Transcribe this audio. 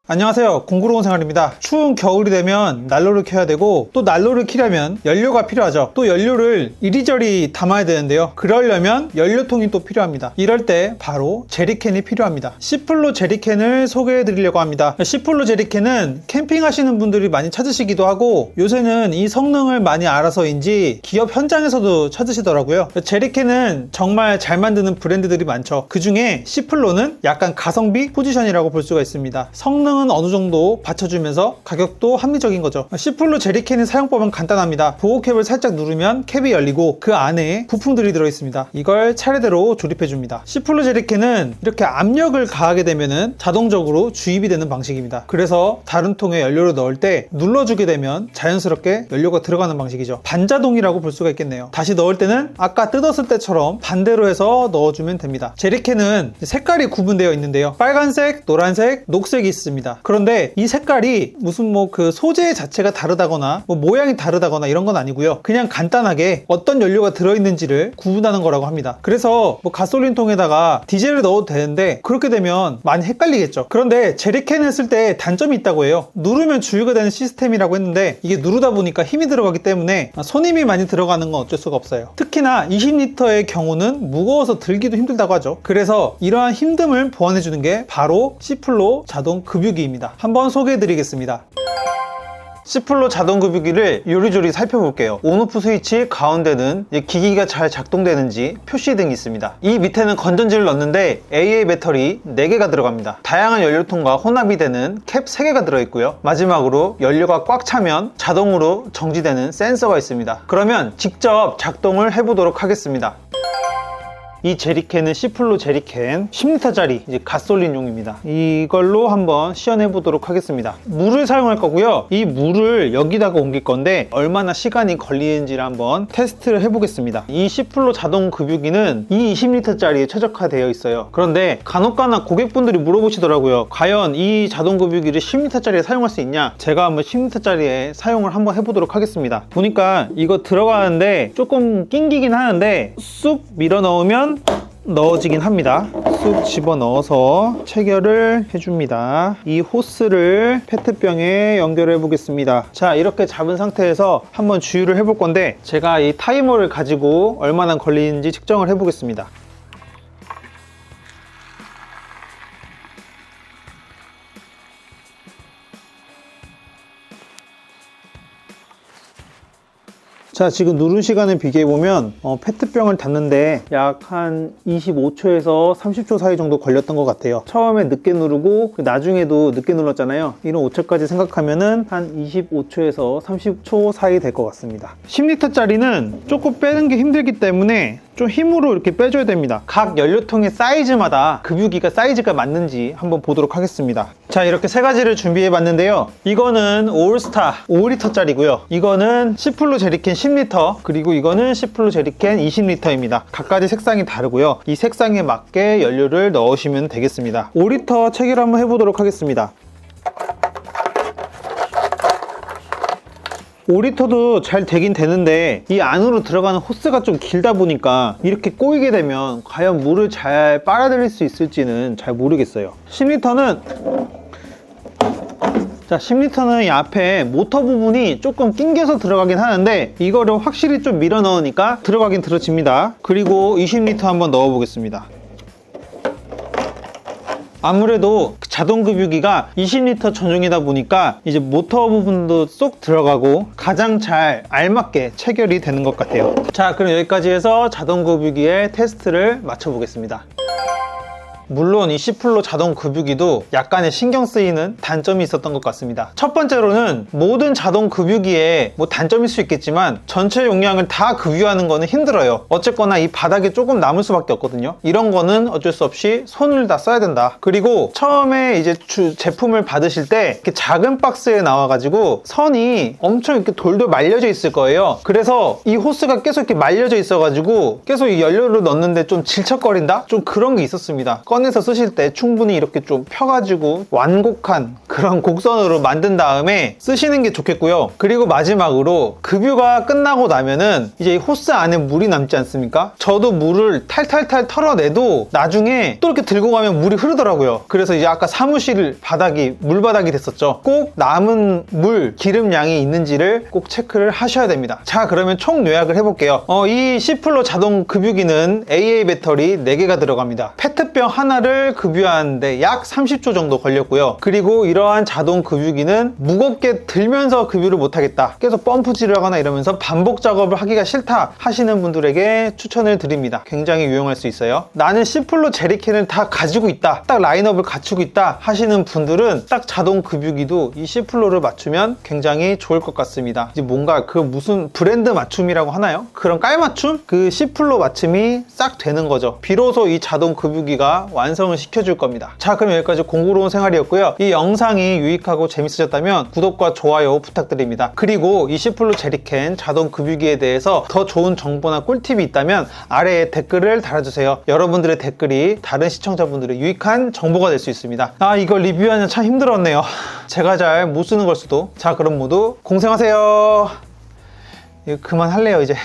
안녕하세요, 공구로운 생활입니다. 추운 겨울이 되면 난로를 켜야 되고, 또 난로를 켜려면 연료가 필요하죠. 또 연료를 이리저리 담아야 되는데요, 그러려면 연료통이 또 필요합니다. 이럴 때 바로 제리캔이 필요합니다. 시플로 제리캔을 소개해 드리려고 합니다. 시플로 제리캔은 캠핑하시는 분들이 많이 찾으시기도 하고, 요새는 이 성능을 많이 알아서인지 기업 현장에서도 찾으시더라고요. 제리캔은 정말 잘 만드는 브랜드들이 많죠. 그 중에 시플로는 약간 가성비 포지션이라고 볼 수가 있습니다. 성능은 어느 정도 받쳐주면서 가격도 합리적인 거죠. 시플로 제리캔의 사용법은 간단합니다. 보호캡을 살짝 누르면 캡이 열리고 그 안에 부품들이 들어있습니다. 이걸 차례대로 조립해줍니다. 시플로 제리캔은 이렇게 압력을 가하게 되면은 자동적으로 주입이 되는 방식입니다. 그래서 다른 통에 연료를 넣을 때 눌러주게 되면 자연스럽게 연료가 들어가는 방식이죠. 반자동이라고 볼 수가 있겠네요. 다시 넣을 때는 아까 뜯었을 때처럼 반대로 해서 넣어주면 됩니다. 제리캔은 색깔이 구분되어 있는데요, 빨간색, 노란색, 녹색이 있습니다. 그런데 이 색깔이 무슨 그 소재 자체가 다르다거나 모양이 다르다거나 이런 건 아니고요, 그냥 간단하게 어떤 연료가 들어있는지를 구분하는 거라고 합니다. 그래서 가솔린 통에다가 디젤을 넣어도 되는데 그렇게 되면 많이 헷갈리겠죠. 그런데 제리캔을 쓸 때 단점이 있다고 해요. 누르면 주유가 되는 시스템이라고 했는데 이게 누르다 보니까 힘이 들어가기 때문에 손힘이 많이 들어가는 건 어쩔 수가 없어요. 특히나 20L의 경우는 무거워서 들기도 힘들다고 하죠. 그래서 이러한 힘듦을 보완해 주는 게 바로 시플로 자동 급유기입니다. 한번 소개해 드리겠습니다. 시플로 자동 급유기를 요리조리 살펴볼게요. 온오프 스위치 가운데는 기기가 잘 작동되는지 표시등이 있습니다. 이 밑에는 건전지를 넣는데 AA 배터리 4개가 들어갑니다. 다양한 연료통과 혼합이 되는 캡 3개가 들어있고요. 마지막으로 연료가 꽉 차면 자동으로 정지되는 센서가 있습니다. 그러면 직접 작동을 해보도록 하겠습니다. 이 제리캔은 시플로 제리캔 10L짜리 가솔린용입니다. 이걸로 한번 시연해 보도록 하겠습니다. 물을 사용할 거고요. 이 물을 여기다가 옮길 건데 얼마나 시간이 걸리는지를 한번 테스트를 해보겠습니다. 이 시플로 자동 급유기는 이 20L짜리에 최적화되어 있어요. 그런데 간혹가나 고객분들이 물어보시더라고요. 과연 이 자동 급유기를 10L짜리에 사용할 수 있냐? 제가 한번 10L짜리에 사용을 한번 해보도록 하겠습니다. 보니까 이거 들어가는데 조금 낑기긴 하는데 쑥 밀어 넣으면 넣어지긴 합니다. 쑥 집어 넣어서 체결을 해줍니다. 이 호스를 페트병에 연결해 보겠습니다. 자, 이렇게 잡은 상태에서 한번 주유를 해볼 건데 제가 이 타이머를 가지고 얼마나 걸리는지 측정을 해 보겠습니다. 자, 지금 누른 시간을 비교해보면 페트병을 닫는데 약 한 25초에서 30초 사이 정도 걸렸던 것 같아요. 처음에 늦게 누르고 나중에도 늦게 눌렀잖아요. 이런 오차까지 생각하면은 한 25초에서 30초 사이 될 것 같습니다. 10L짜리는 조금 빼는 게 힘들기 때문에 좀 힘으로 이렇게 빼줘야 됩니다. 각 연료통의 사이즈마다 급유기가 사이즈가 맞는지 한번 보도록 하겠습니다. 자, 이렇게 세 가지를 준비해 봤는데요, 이거는 올스타 5L짜리고요, 이거는 시플로 제리캔 10L, 그리고 이거는 시플로 제리캔 20L입니다. 각가지 색상이 다르고요, 이 색상에 맞게 연료를 넣으시면 되겠습니다. 5L 체결 한번 해보도록 하겠습니다. 5L도 잘 되긴 되는데 이 안으로 들어가는 호스가 좀 길다 보니까 이렇게 꼬이게 되면 과연 물을 잘 빨아들일 수 있을지는 잘 모르겠어요. 10L는 자, 10L는 이 앞에 모터 부분이 조금 낑겨서 들어가긴 하는데 이거를 확실히 좀 밀어 넣으니까 들어가긴 들어집니다. 그리고 20L 한번 넣어 보겠습니다. 아무래도 자동 급유기가 20L 전용이다 보니까 이제 모터 부분도 쏙 들어가고 가장 잘 알맞게 체결이 되는 것 같아요. 자, 그럼 여기까지 해서 자동 급유기의 테스트를 마쳐 보겠습니다. 물론 이 시플로 자동 급유기도 약간의 신경 쓰이는 단점이 있었던 것 같습니다. 첫 번째로는 모든 자동 급유기에 단점일 수 있겠지만 전체 용량을 다 급유하는 거는 힘들어요. 어쨌거나 이 바닥에 조금 남을 수밖에 없거든요. 이런 거는 어쩔 수 없이 손을 다 써야 된다. 그리고 처음에 이제 제품을 받으실 때 이렇게 작은 박스에 나와가지고 선이 엄청 이렇게 돌돌 말려져 있을 거예요. 그래서 이 호스가 계속 이렇게 말려져 있어가지고 계속 이 연료를 넣는데 좀 질척거린다? 좀 그런 게 있었습니다. 꺼내서 쓰실 때 충분히 이렇게 좀 펴가지고 완곡한 그런 곡선으로 만든 다음에 쓰시는 게 좋겠고요. 그리고 마지막으로 급유가 끝나고 나면은 이제 이 호스 안에 물이 남지 않습니까? 저도 물을 탈탈탈 털어내도 나중에 또 이렇게 들고 가면 물이 흐르더라고요. 그래서 이제 아까 사무실 바닥이 물바닥이 됐었죠. 꼭 남은 물, 기름량이 있는지를 꼭 체크를 하셔야 됩니다. 자, 그러면 총 요약을 해볼게요. 이 C플로 자동 급유기는 AA 배터리 4개가 들어갑니다. 페트병 하나를 급유하는데 약 30초 정도 걸렸고요. 그리고 이러한 자동 급유기는 무겁게 들면서 급유를 못하겠다, 계속 펌프질을 하거나 이러면서 반복 작업을 하기가 싫다 하시는 분들에게 추천을 드립니다. 굉장히 유용할 수 있어요. 나는 C플로 제리캔을 다 가지고 있다, 딱 라인업을 갖추고 있다 하시는 분들은 딱 자동 급유기도 이 C플로를 맞추면 굉장히 좋을 것 같습니다. 이제 뭔가 그 무슨 브랜드 맞춤이라고 하나요? 그런 깔맞춤? 그 C플로 맞춤이 싹 되는 거죠. 비로소 이 자동 급유기가 완성을 시켜줄 겁니다. 자, 그럼 여기까지 공부로운 생활이었고요. 이 영상이 유익하고 재밌으셨다면 구독과 좋아요 부탁드립니다. 그리고 이 C플로 제리캔 자동 급유기에 대해서 더 좋은 정보나 꿀팁이 있다면 아래에 댓글을 달아주세요. 여러분들의 댓글이 다른 시청자분들의 유익한 정보가 될 수 있습니다. 이걸 리뷰하는 참 힘들었네요. 제가 잘 못 쓰는 걸 수도. 자, 그럼 모두 공생하세요. 이거 그만할래요, 이제.